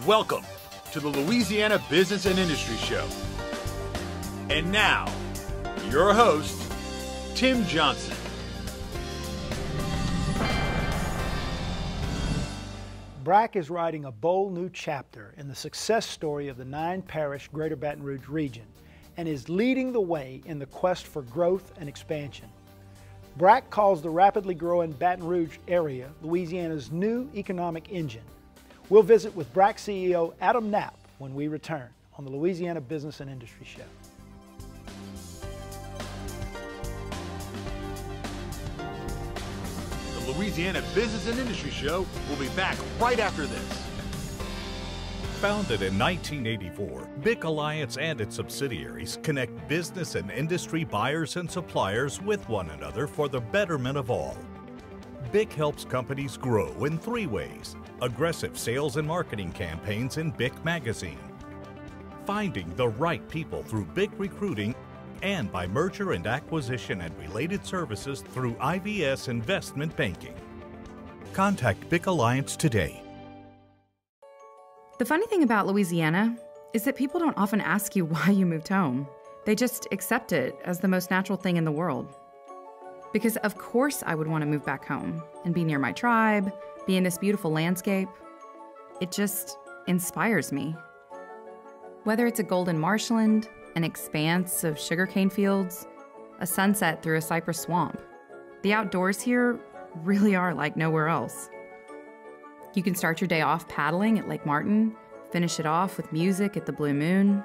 Welcome to the Louisiana Business and Industry Show. And now, your host, Tim Johnson. BRAC is writing a bold new chapter in the success story of the 9-parish Greater Baton Rouge region and is leading the way in the quest for growth and expansion. BRAC calls the rapidly growing Baton Rouge area Louisiana's new economic engine. We'll visit with BRAC CEO Adam Knapp when we return on the Louisiana Business and Industry Show. The Louisiana Business and Industry Show will be back right after this. Founded in 1984, BIC Alliance and its subsidiaries connect business and industry buyers and suppliers with one another for the betterment of all. BIC helps companies grow in 3 ways: aggressive sales and marketing campaigns in BIC Magazine, finding the right people through BIC Recruiting, and by merger and acquisition and related services through IVS Investment Banking. Contact BIC Alliance today. The funny thing about Louisiana is that people don't often ask you why you moved home. They just accept it as the most natural thing in the world. Because of course I would want to move back home and be near my tribe, be in this beautiful landscape. It just inspires me. Whether it's a golden marshland, an expanse of sugarcane fields, a sunset through a cypress swamp, the outdoors here really are like nowhere else. You can start your day off paddling at Lake Martin, finish it off with music at the Blue Moon.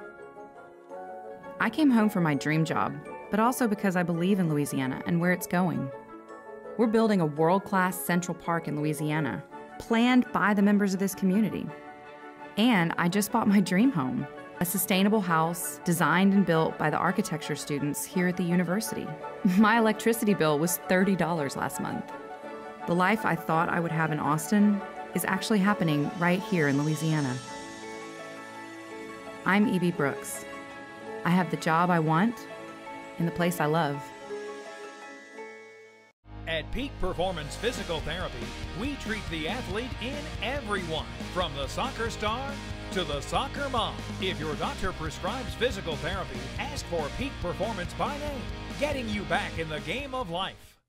I came home for my dream job, but also because I believe in Louisiana and where it's going. We're building a world-class Central Park in Louisiana, planned by the members of this community. And I just bought my dream home, a sustainable house designed and built by the architecture students here at the university. My electricity bill was $30 last month. The life I thought I would have in Austin is actually happening right here in Louisiana. I'm E.B. Brooks. I have the job I want in the place I love. At Peak Performance Physical Therapy, we treat the athlete in everyone, from the soccer star to the soccer mom. If your doctor prescribes physical therapy, ask for Peak Performance by name, getting you back in the game of life.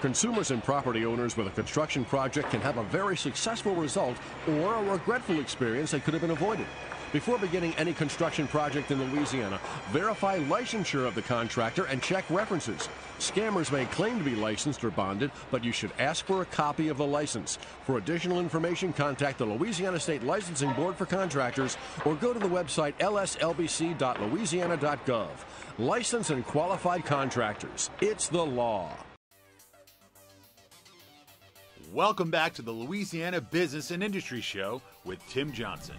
Consumers and property owners with a construction project can have a very successful result or a regretful experience that could have been avoided. Before beginning any construction project in Louisiana, verify licensure of the contractor and check references. Scammers may claim to be licensed or bonded, but you should ask for a copy of the license. For additional information, contact the Louisiana State Licensing Board for Contractors or go to the website lslbc.louisiana.gov. Licensed and qualified contractors. It's the law. Welcome back to the Louisiana Business and Industry Show with Tim Johnson.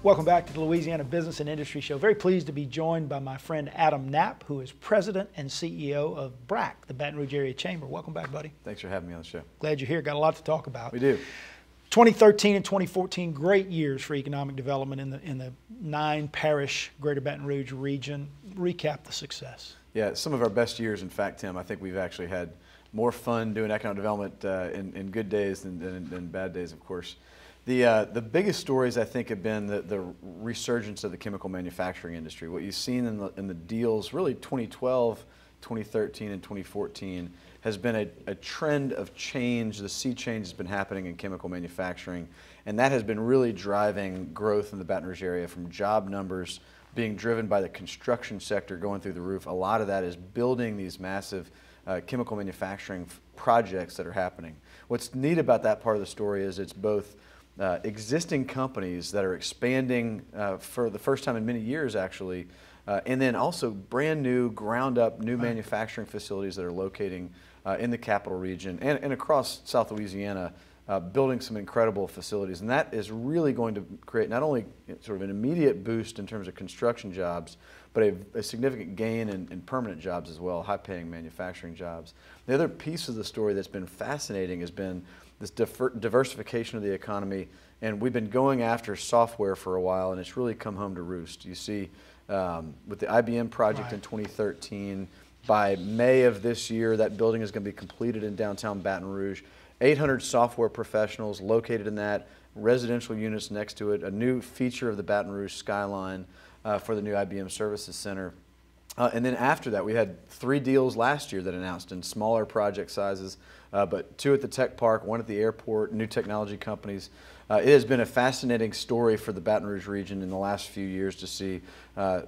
Welcome back to the Louisiana Business and Industry Show. Very pleased to be joined by my friend Adam Knapp, who is President and CEO of BRAC, the Baton Rouge Area Chamber. Welcome back, buddy. Thanks for having me on the show. Glad you're here. Got a lot to talk about. We do. 2013 and 2014, great years for economic development in the 9-parish Greater Baton Rouge region. Recap the success. Yeah, some of our best years, in fact, Tim. I think we've actually had more fun doing economic development in good days than bad days, of course. The biggest stories, I think, have been the resurgence of the chemical manufacturing industry. What you've seen in the deals, really 2012, 2013, and 2014, has been a trend of change. The sea change has been happening in chemical manufacturing, and that has been really driving growth in the Baton Rouge area, from job numbers being driven by the construction sector going through the roof. A lot of that is building these massive chemical manufacturing projects that are happening. What's neat about that part of the story is it's both existing companies that are expanding for the first time in many years, actually, and then also brand new, ground up, new manufacturing facilities that are locating in the capital region and across South Louisiana, building some incredible facilities. And that is really going to create not only sort of an immediate boost in terms of construction jobs, but a significant gain in permanent jobs as well, high-paying manufacturing jobs. The other piece of the story that's been fascinating has been this diversification of the economy, and we've been going after software for a while, and it's really come home to roost. You see with the IBM project in 2013, by May of this year, that building is going to be completed in downtown Baton Rouge. 800 software professionals located in that, residential units next to it, a new feature of the Baton Rouge skyline for the new IBM Services Center. And then after that, we had 3 deals last year that announced in smaller project sizes, but 2 at the tech park, 1 at the airport, new technology companies. It has been a fascinating story for the Baton Rouge region in the last few years to see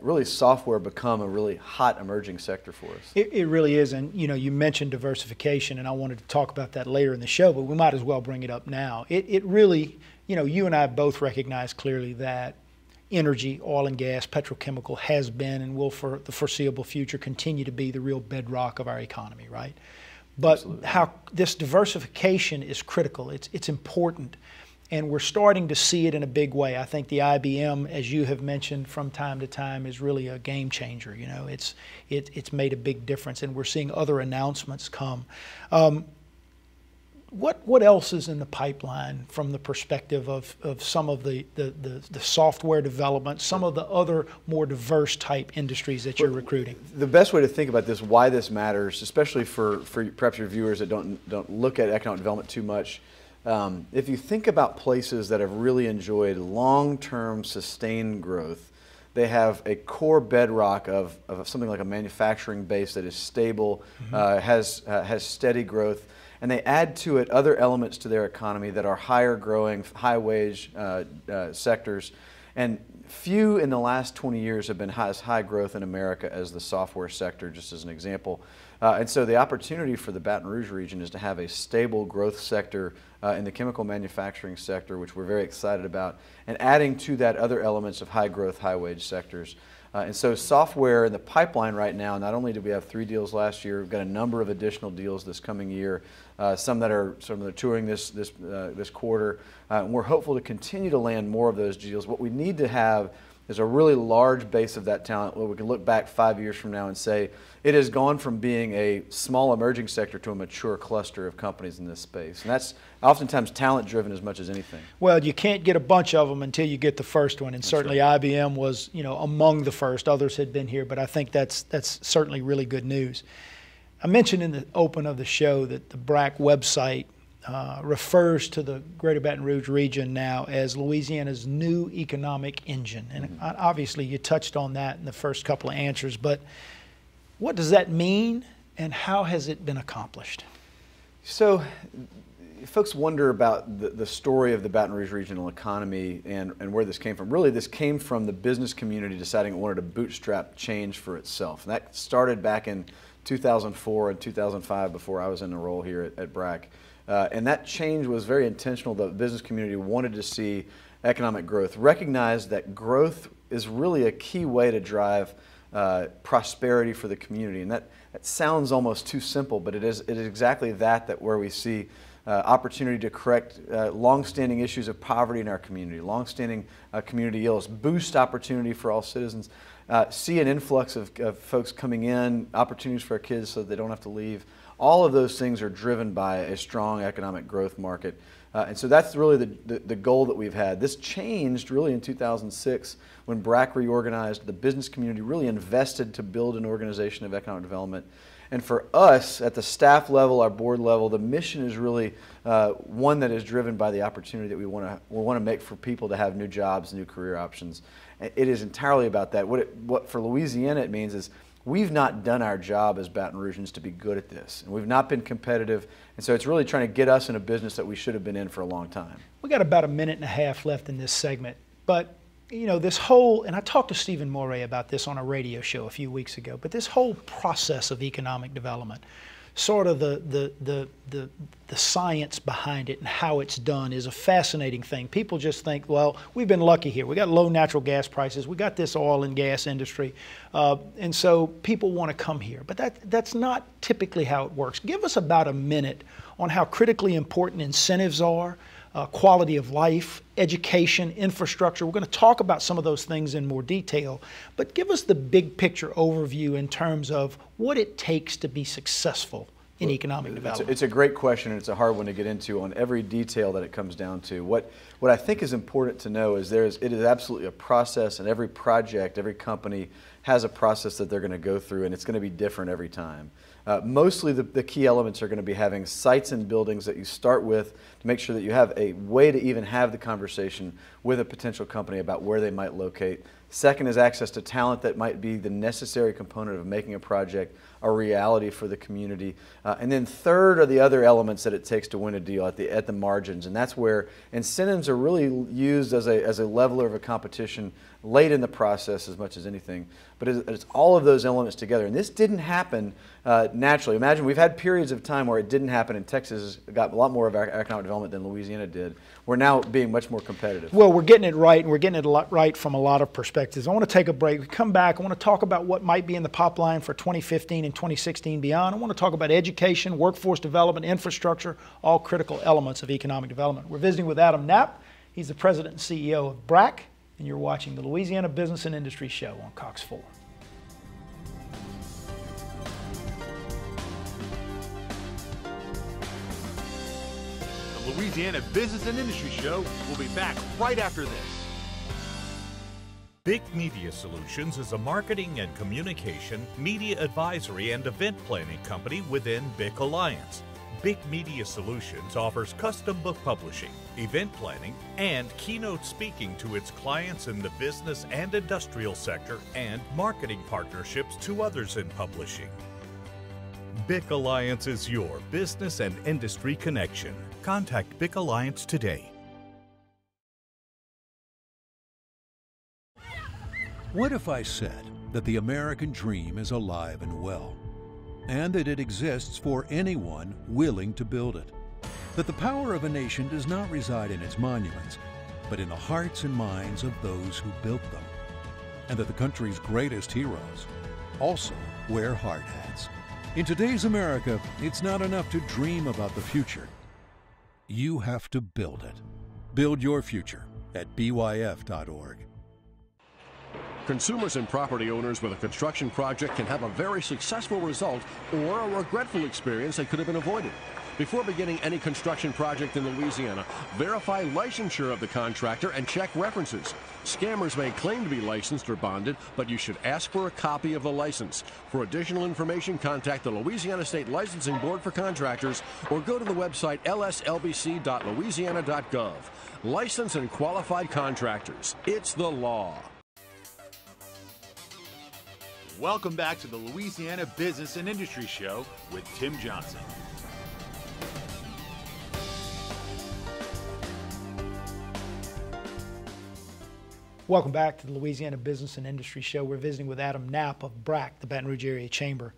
really software become a really hot emerging sector for us. It really is, and you mentioned diversification, and I wanted to talk about that later in the show, but we might as well bring it up now. It really, you and I both recognize clearly that energy, oil and gas, petrochemical has been and will for the foreseeable future continue to be the real bedrock of our economy, right? But absolutely. How this diversification is critical. It's important, and we're starting to see it in a big way. I think the IBM, as you have mentioned from time to time, is really a game changer. It's made a big difference, and we're seeing other announcements come. What else is in the pipeline from the perspective of some of the software development, some of the other more diverse type industries that you're recruiting? The best way to think about this, why this matters, especially for perhaps your viewers that don't look at economic development too much, if you think about places that have really enjoyed long-term sustained growth, they have a core bedrock of something like a manufacturing base that is stable, has steady growth, and they add to it other elements to their economy that are higher growing, high wage sectors. And few in the last 20 years have been as high growth in America as the software sector, just as an example. And so the opportunity for the Baton Rouge region is to have a stable growth sector in the chemical manufacturing sector, which we're very excited about, and adding to that other elements of high growth, high wage sectors. And so software in the pipeline right now, not only did we have 3 deals last year, we've got a number of additional deals this coming year, some that are touring this quarter. And we're hopeful to continue to land more of those deals. What we need to have is a really large base of that talent where we can look back 5 years from now and say it has gone from being a small emerging sector to a mature cluster of companies in this space. And that's oftentimes talent driven as much as anything. Well, you can't get a bunch of them until you get the first one, and that's certainly right. IBM was among the first. Others had been here, but I think that's certainly really good news. I mentioned in the open of the show that the BRAC website refers to the Greater Baton Rouge region now as Louisiana's new economic engine. And obviously you touched on that in the first couple of answers, but what does that mean and how has it been accomplished? So folks wonder about the story of the Baton Rouge regional economy and where this came from. Really, this came from the business community deciding it wanted to bootstrap change for itself. And that started back in 2004 and 2005 before I was in the role here at BRAC. And that change was very intentional. The business community wanted to see economic growth, recognized that growth is really a key way to drive prosperity for the community. And that sounds almost too simple, but it is exactly that where we see opportunity to correct long-standing issues of poverty in our community, long-standing community ills, boost opportunity for all citizens, see an influx of folks coming in, opportunities for our kids so that they don't have to leave. All of those things are driven by a strong economic growth market. And so that's really the goal that we've had. This changed really in 2006 when BRAC reorganized. The business community really invested to build an organization of economic development. And for us, at the staff level, our board level, the mission is really one that is driven by the opportunity that we want to make for people to have new jobs, new career options. It is entirely about that. What for Louisiana it means is we've not done our job as Baton Rougeans to be good at this, and we've not been competitive, and so it's really trying to get us in a business that we should have been in for a long time. We got about 1.5 minutes left in this segment, but this whole, and I talked to Stephen Moray about this on a radio show a few weeks ago, but this whole process of economic development, sort of the science behind it and how it's done is a fascinating thing. People just think, well, we've been lucky here. We got low natural gas prices. We got this oil and gas industry. And so people want to come here. But that's not typically how it works. Give us about a minute on how critically important incentives are, quality of life, education, infrastructure. We're going to talk about some of those things in more detail, but give us the big picture overview in terms of what it takes to be successful in economic development? It's a great question, and it's a hard one to get into on every detail that it comes down to. What I think is important to know is it is absolutely a process, and every project, every company has a process that they're going to go through, and it's going to be different every time. Mostly the key elements are going to be having sites and buildings that you start with to make sure that you have a way to even have the conversation with a potential company about where they might locate. Second is access to talent that might be the necessary component of making a project a reality for the community. And then third are the other elements that it takes to win a deal at the margins. And that's where incentives are really used as a leveler of a competition late in the process as much as anything. But it's all of those elements together. And this didn't happen naturally. Imagine we've had periods of time where it didn't happen, and Texas got a lot more of our economic development than Louisiana did. We're now being much more competitive. Well, we're getting it right, and we're getting it right from a lot of perspectives. I want to take a break. We come back. I want to talk about what might be in the pipeline for 2015 and 2016 beyond. I want to talk about education, workforce development, infrastructure, all critical elements of economic development. We're visiting with Adam Knapp. He's the president and CEO of BRAC, and you're watching the Louisiana Business and Industry Show on Cox 4. The Louisiana Business and Industry Show will be back right after this. BIC Media Solutions is a marketing and communication, media advisory, and event planning company within BIC Alliance. BIC Media Solutions offers custom book publishing, event planning, and keynote speaking to its clients in the business and industrial sector, and marketing partnerships to others in publishing. BIC Alliance is your business and industry connection. Contact BIC Alliance today. What if I said that the American dream is alive and well, and that it exists for anyone willing to build it? That the power of a nation does not reside in its monuments, but in the hearts and minds of those who built them, and that the country's greatest heroes also wear hard hats. In today's America, it's not enough to dream about the future. You have to build it. Build your future at byf.org. Consumers and property owners with a construction project can have a very successful result or a regretful experience that could have been avoided. Before beginning any construction project in Louisiana, verify licensure of the contractor and check references. Scammers may claim to be licensed or bonded, but you should ask for a copy of the license. For additional information, contact the Louisiana State Licensing Board for Contractors or go to the website lslbc.louisiana.gov. Licensed and qualified contractors. It's the law. Welcome back to the Louisiana Business and Industry Show with Tim Johnson. Welcome back to the Louisiana Business and Industry Show. We're visiting with Adam Knapp of BRAC, the Baton Rouge Area Chamber.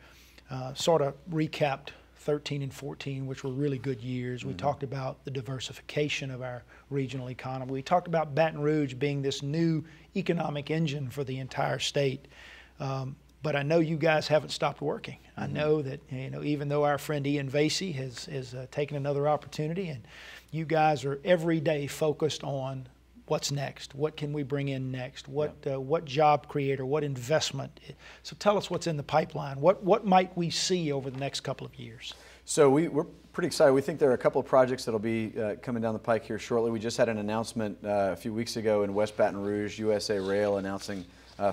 Sort of recapped 13 and 14, which were really good years. We talked about the diversification of our regional economy. We talked about Baton Rouge being this new economic engine for the entire state. But I know you guys haven't stopped working. I know that, even though our friend Ian Vasey has taken another opportunity, and you guys are every day focused on what's next, what can we bring in next, what job creator, what investment. So tell us what's in the pipeline. What might we see over the next couple of years? So we're pretty excited. We think there are a couple of projects that'll be coming down the pike here shortly. We just had an announcement a few weeks ago in West Baton Rouge, USA Rail announcing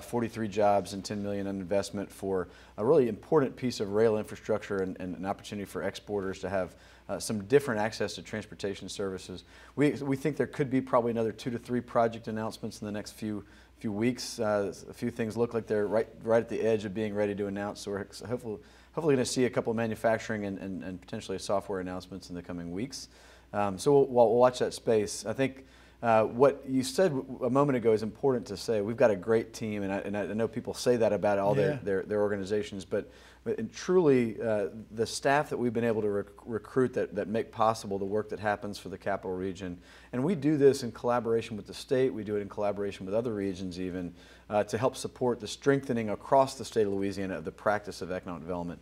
43 jobs and $10 million in investment for a really important piece of rail infrastructure and an opportunity for exporters to have some different access to transportation services. We think there could be probably another 2 to 3 project announcements in the next few weeks. A few things look like they're right at the edge of being ready to announce. So we're hopefully going to see a couple of manufacturing and potentially software announcements in the coming weeks. So we'll watch that space. I think what you said a moment ago is important to say. We've got a great team, and I know people say that about all their organizations, but truly the staff that we've been able to recruit that make possible the work that happens for the Capital Region. And we do this in collaboration with the state. We do it in collaboration with other regions even to help support the strengthening across the state of Louisiana of the practice of economic development.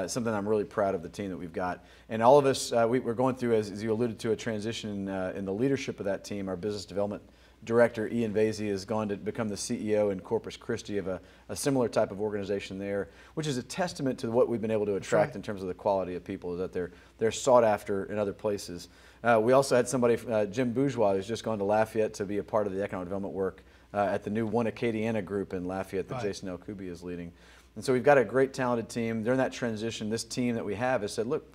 Something I'm really proud of the team that we've got. And all of us, we're going through, as you alluded to, a transition in the leadership of that team. Our business development director, Ian Vasey, has gone to become the CEO in Corpus Christi of a similar type of organization there, which is a testament to what we've been able to attract in terms of the quality of people, is that they're sought after in other places. We also had somebody, Jim Bourgeois, who's just gone to Lafayette to be a part of the economic development work at the new One Acadiana group in Lafayette that Jason Elkubi is leading. And so we've got a great talented team. During that transition, this team that we have has said, look,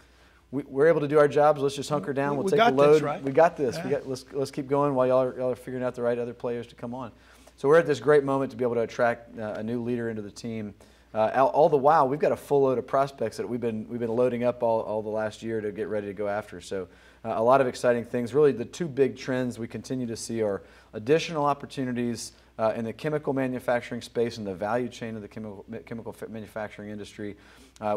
we're able to do our jobs. Let's just hunker down. We'll take the load. Right? We got this. Yeah. Let's keep going while y'all are figuring out the right other players to come on. So we're at this great moment to be able to attract a new leader into the team. All the while, we've got a full load of prospects that we've been loading up all the last year to get ready to go after. So a lot of exciting things. Really, the two big trends we continue to see are additional opportunities in the chemical manufacturing space and the value chain of the chemical manufacturing industry.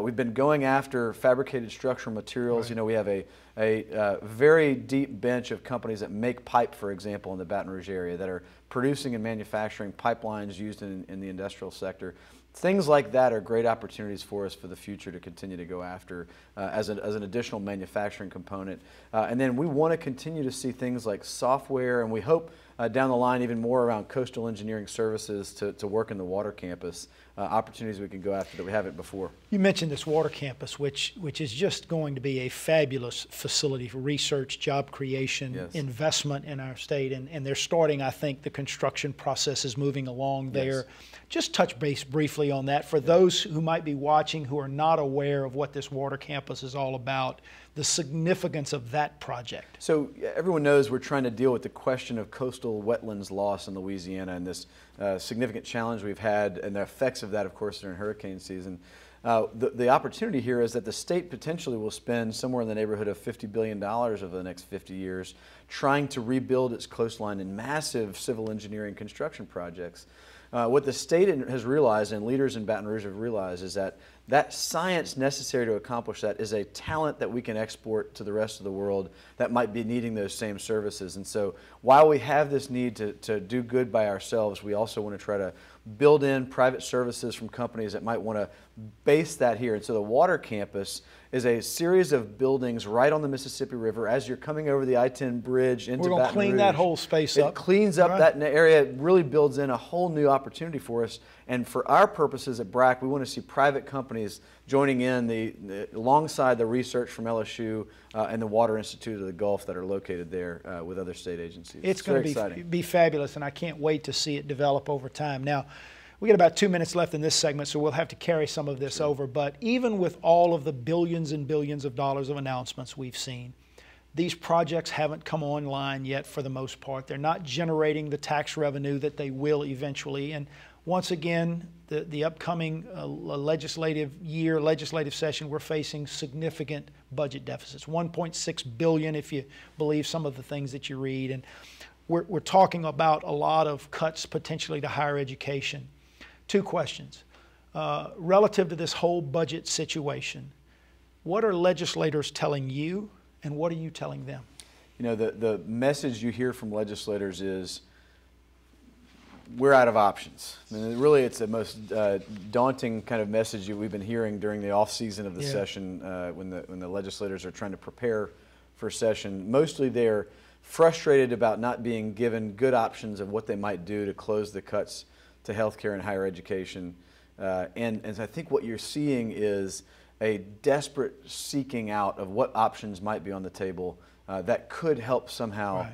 We've been going after fabricated structural materials. Right. You know, we have a very deep bench of companies that make pipe, for example, in the Baton Rouge area, that are producing and manufacturing pipelines used in the industrial sector. Things like that are great opportunities for us for the future to continue to go after as an additional manufacturing component. And then we want to continue to see things like software, and we hope down the line even more around coastal engineering services to work in the water campus, opportunities we can go after that we haven't before. You mentioned this water campus, which is just going to be a fabulous facility for research, job creation, investment in our state, and they're starting, I think, the construction process is moving along there. Just touch base briefly on that for those who might be watching who are not aware of what this water campus is all about, the significance of that project. So everyone knows we're trying to deal with the question of coastal wetlands loss in Louisiana and this significant challenge we've had, and the effects of that, of course, during hurricane season. The opportunity here is that the state potentially will spend somewhere in the neighborhood of $50 billion over the next 50 years trying to rebuild its coastline in massive civil engineering construction projects. What the state has realized, and leaders in Baton Rouge have realized, is that science necessary to accomplish that is a talent that we can export to the rest of the world that might be needing those same services. And so while we have this need to do good by ourselves, we also want to try to build in private services from companies that might want to base that here. And so the water campus is a series of buildings right on the Mississippi River as you're coming over the I-10 bridge into Baton Rouge. We're going to clean that whole space up. It cleans up that area. It really builds in a whole new opportunity for us. And for our purposes at BRAC, we want to see private companies joining in alongside the research from LSU and the Water Institute of the Gulf that are located there with other state agencies. It's going to be fabulous, and I can't wait to see it develop over time. Now, we got about 2 minutes left in this segment, so we'll have to carry some of this over. But even with all of the billions and billions of dollars of announcements we've seen, these projects haven't come online yet for the most part. They're not generating the tax revenue that they will eventually. And once again, the upcoming legislative session, we're facing significant budget deficits, $1.6 billion if you believe some of the things that you read. And we're talking about a lot of cuts potentially to higher education. Two questions. Relative to this whole budget situation, what are legislators telling you and what are you telling them? You know, the message you hear from legislators is we're out of options. I mean, really, it's the most daunting kind of message we've been hearing during the off season of the session when the legislators are trying to prepare for session. Mostly they're frustrated about not being given good options of what they might do to close the cuts to healthcare and higher education. And I think what you're seeing is a desperate seeking out of what options might be on the table that could help somehow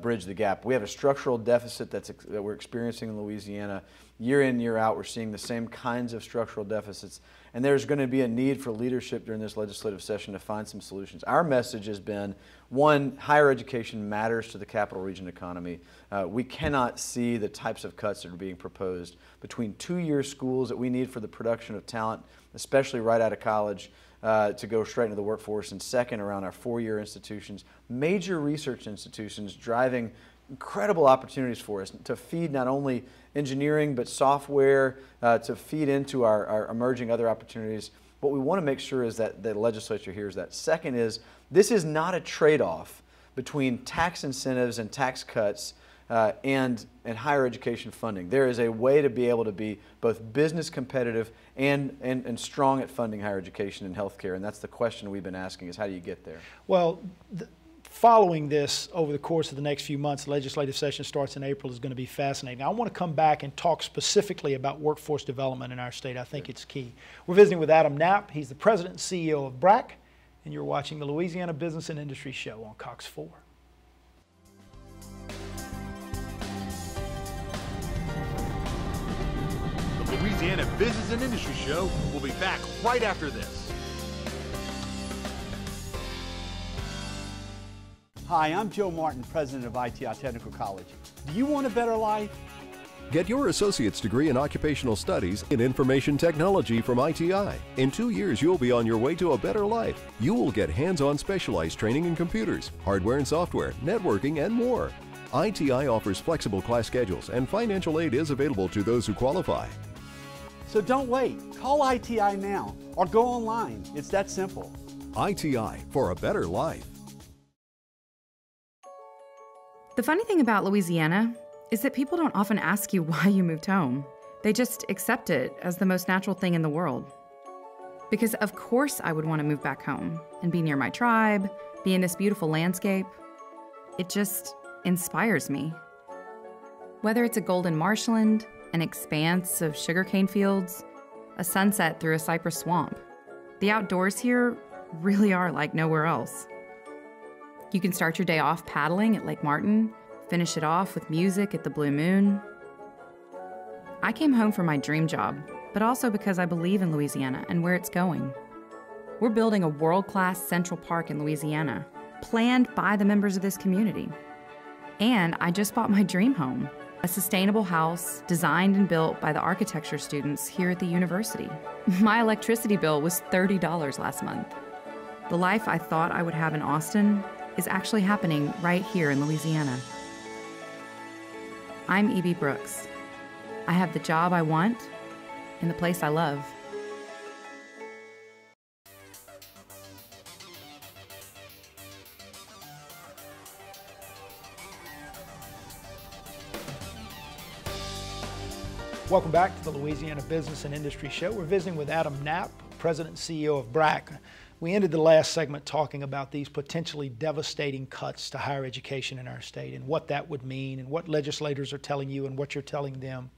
bridge the gap. We have a structural deficit that we're experiencing in Louisiana. Year in, year out, we're seeing the same kinds of structural deficits. And there's going to be a need for leadership during this legislative session to find some solutions. Our message has been, one, higher education matters to the capital region economy. We cannot see the types of cuts that are being proposed between two-year schools that we need for the production of talent, especially right out of college, to go straight into the workforce, and second, around our four-year institutions, major research institutions driving incredible opportunities for us to feed not only engineering but software, to feed into our emerging other opportunities. What we want to make sure is that the legislature hears that. Second is, this is not a trade-off between tax incentives and tax cuts and higher education funding. There is a way to be able to be both business competitive and strong at funding higher education and healthcare, and that's the question we've been asking, is how do you get there? Well, following this over the course of the next few months, the legislative session starts in April, is going to be fascinating. I want to come back and talk specifically about workforce development in our state. I think it's key. We're visiting with Adam Knapp. He's the president and CEO of BRAC, and you're watching the Louisiana Business and Industry Show on Cox 4. The Louisiana Business and Industry Show will be back right after this. Hi, I'm Joe Martin, president of ITI Technical College. Do you want a better life? Get your associate's degree in occupational studies in information technology from ITI. In 2 years, you'll be on your way to a better life. You will get hands-on specialized training in computers, hardware and software, networking, and more. ITI offers flexible class schedules, and financial aid is available to those who qualify. So don't wait. Call ITI now or go online. It's that simple. ITI for a better life. The funny thing about Louisiana is that people don't often ask you why you moved home. They just accept it as the most natural thing in the world. Because of course I would want to move back home and be near my tribe, be in this beautiful landscape. It just inspires me. Whether it's a golden marshland, an expanse of sugarcane fields, a sunset through a cypress swamp, the outdoors here really are like nowhere else. You can start your day off paddling at Lake Martin, finish it off with music at the Blue Moon. I came home for my dream job, but also because I believe in Louisiana and where it's going. We're building a world-class Central Park in Louisiana, planned by the members of this community. And I just bought my dream home, a sustainable house designed and built by the architecture students here at the university. My electricity bill was $30 last month. The life I thought I would have in Austin is actually happening right here in Louisiana. I'm E.B. Brooks. I have the job I want in the place I love. Welcome back to the Louisiana Business and Industry Show. We're visiting with Adam Knapp, president and CEO of BRAC. We ended the last segment talking about these potentially devastating cuts to higher education in our state and what that would mean and what legislators are telling you and what you're telling them.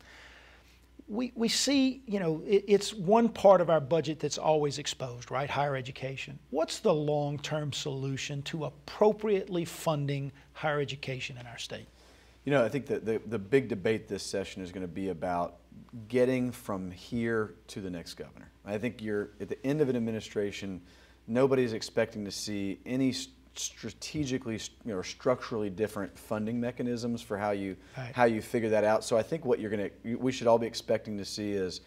We see, you know, it's one part of our budget that's always exposed, right? Higher education. What's the long-term solution to appropriately funding higher education in our state? You know, I think that the big debate this session is going to be about getting from here to the next governor. I think you're at the end of an administration. Nobody's expecting to see any strategically or structurally different funding mechanisms for how you figure that out. So I think what we should all be expecting to see is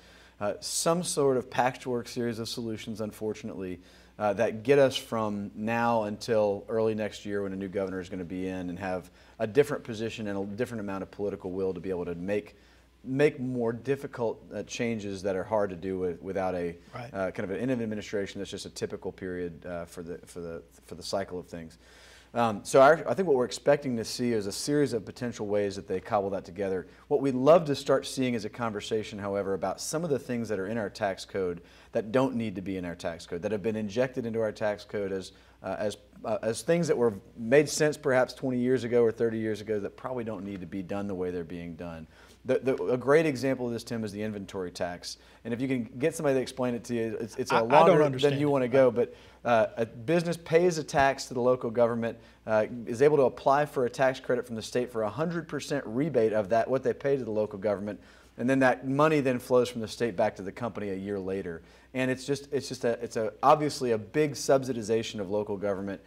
some sort of patchwork series of solutions, unfortunately, that get us from now until early next year when a new governor is going to be in and have a different position and a different amount of political will to be able to make more difficult changes that are hard to do without a kind of an end of administration that's just a typical period for the cycle of things. So I think what we're expecting to see is a series of potential ways that they cobble that together. What we'd love to start seeing is a conversation, however, about some of the things that are in our tax code that don't need to be in our tax code, that have been injected into our tax code as things that were made sense perhaps 20 years ago or 30 years ago that probably don't need to be done the way they're being done. A great example of this, Tim, is the inventory tax. And if you can get somebody to explain it to you, it's a longer than you want to go. But a business pays a tax to the local government, is able to apply for a tax credit from the state for 100% rebate of that, what they pay to the local government. And then that money then flows from the state back to the company a year later. And it's obviously a big subsidization of local government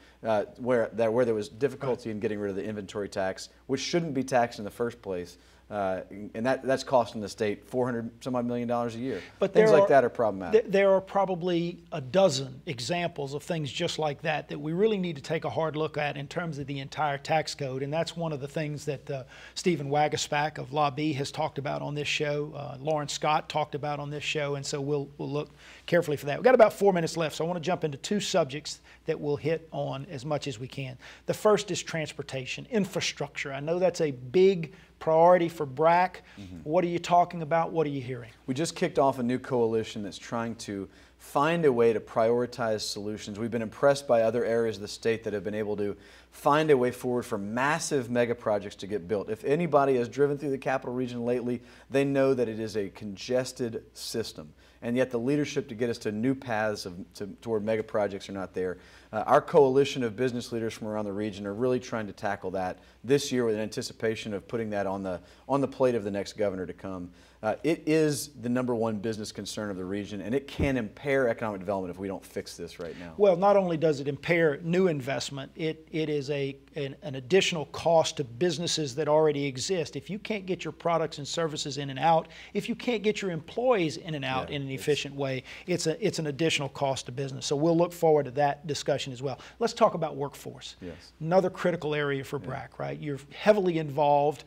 where there was difficulty in getting rid of the inventory tax, which shouldn't be taxed in the first place. And that's costing the state $400-some-odd million a year. But things like that are problematic. There are probably a dozen examples of things just like that we really need to take a hard look at in terms of the entire tax code. And that's one of the things that Stephen Wagaspak of Law B has talked about on this show. Lauren Scott talked about on this show. And so we'll look carefully for that. We've got about 4 minutes left, so I want to jump into two subjects that we'll hit on as much as we can. The first is transportation, infrastructure. I know that's a big priority for BRAC. What are you talking about? What are you hearing? We just kicked off a new coalition that's trying to find a way to prioritize solutions. We've been impressed by other areas of the state that have been able to find a way forward for massive mega projects to get built. If anybody has driven through the Capital Region lately, they know that it is a congested system. And yet the leadership to get us to new paths toward mega projects are not there. Our coalition of business leaders from around the region are really trying to tackle that this year with an anticipation of putting that on the plate of the next governor to come. It is the #1 business concern of the region, and it can impair economic development if we don't fix this right now. Well, not only does it impair new investment, it is an additional cost to businesses that already exist. If you can't get your products and services in and out, if you can't get your employees in and out in an efficient way, it's an additional cost to business. So we'll look forward to that discussion as well. Let's talk about workforce. Yes. Another critical area for BRAC, right? You're heavily involved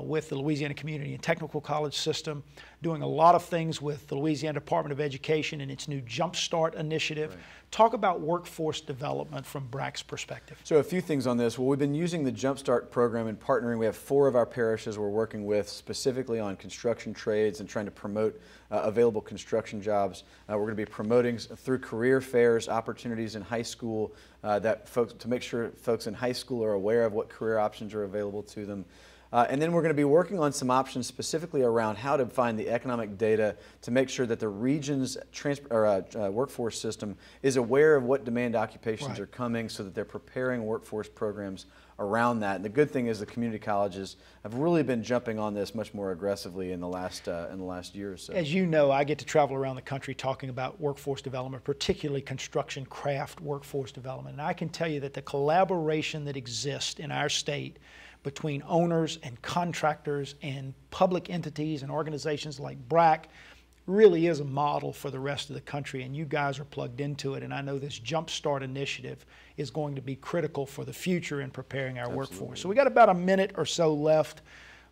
with the Louisiana Community and Technical College system, doing a lot of things with the Louisiana Department of Education and its new Jump Start initiative. Right. Talk about workforce development from BRAC's perspective. So a few things on this. Well, we've been using the Jump Start program and partnering. We have 4 of our parishes we're working with specifically on construction trades and trying to promote available construction jobs. We're going to be promoting through career fairs opportunities in high school to make sure folks in high school are aware of what career options are available to them. And then we're going to be working on some options specifically around how to find the economic data to make sure that the region's workforce system is aware of what demand occupations are coming so that they're preparing workforce programs around that. And the good thing is the community colleges have really been jumping on this much more aggressively in the last year or so. As you know, I get to travel around the country talking about workforce development, particularly construction craft workforce development. And I can tell you that the collaboration that exists in our state between owners and contractors and public entities and organizations like BRAC really is a model for the rest of the country, and you guys are plugged into it. And I know this Jump Start initiative is going to be critical for the future in preparing our workforce. So we got about a minute or so left.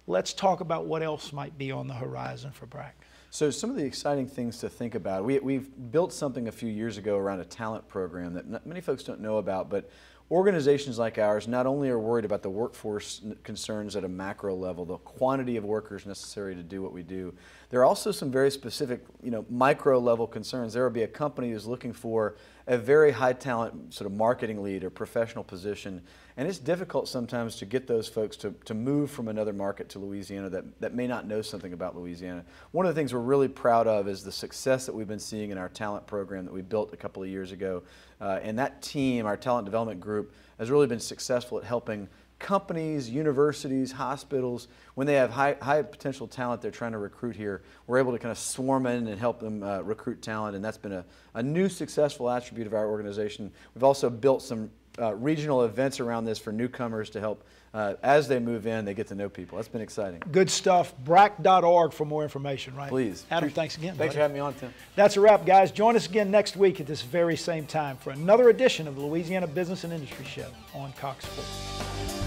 Let's talk about what else might be on the horizon for BRAC. So some of the exciting things to think about, we've built something a few years ago around a talent program that many folks don't know about, but organizations like ours not only are worried about the workforce concerns at a macro level, the quantity of workers necessary to do what we do, there are also some very specific, micro level concerns. There will be a company who's looking for a very high talent sort of marketing lead or professional position, and it's difficult sometimes to get those folks to move from another market to Louisiana that may not know something about Louisiana. One of the things we're really proud of is the success that we've been seeing in our talent program that we built a couple of years ago. And that team, our talent development group, has really been successful at helping companies, universities, hospitals, when they have high potential talent they're trying to recruit here, we're able to kind of swarm in and help them recruit talent, and that's been a new successful attribute of our organization. We've also built some regional events around this for newcomers to help as they move in, they get to know people. That's been exciting. Good stuff. BRAC.org for more information, right? Please. Adam, thanks again. Thanks for having me on, Tim. That's a wrap, guys. Join us again next week at this very same time for another edition of the Louisiana Business and Industry Show on Cox Sports.